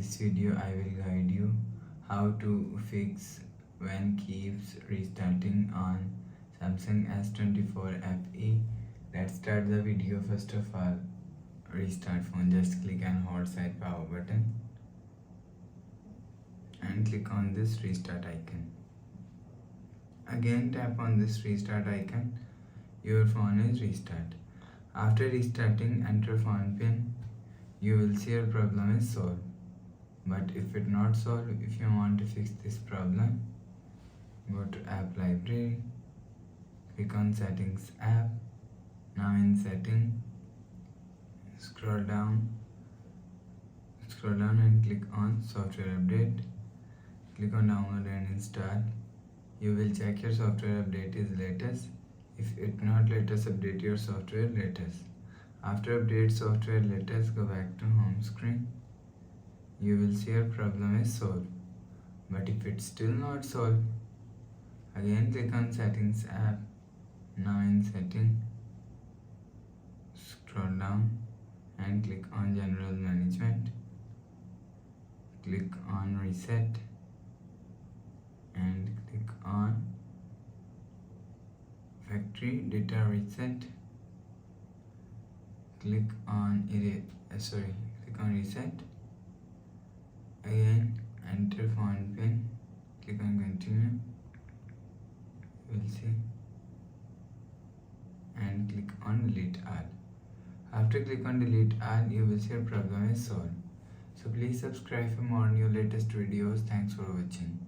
this video I will guide you how to fix when keeps restarting on Samsung S24 FE. Let's start the video. First of all, restart phone. Just click on hold side power button and click on this restart icon. Again tap on this restart icon. Your phone is restart. After restarting, enter phone pin. You will see your problem is solved. But if it not solved, if you want to fix this problem, go to app library, click on settings app. Now in setting, scroll down and click on software update. Click on download and install. You will check your software update is latest. If it not latest, update your software latest. After update software latest, go back to home screen. You will see your problem is solved. But if it's still not solved, again click on settings app. Now in setting, scroll down and click on general management. Click on reset and click on factory data reset. Click on click on reset. Again enter phone pin. Click on continue. You will see and click on delete all. After click on delete all, you will see your problem is solved. So please subscribe for more new latest videos. Thanks for watching.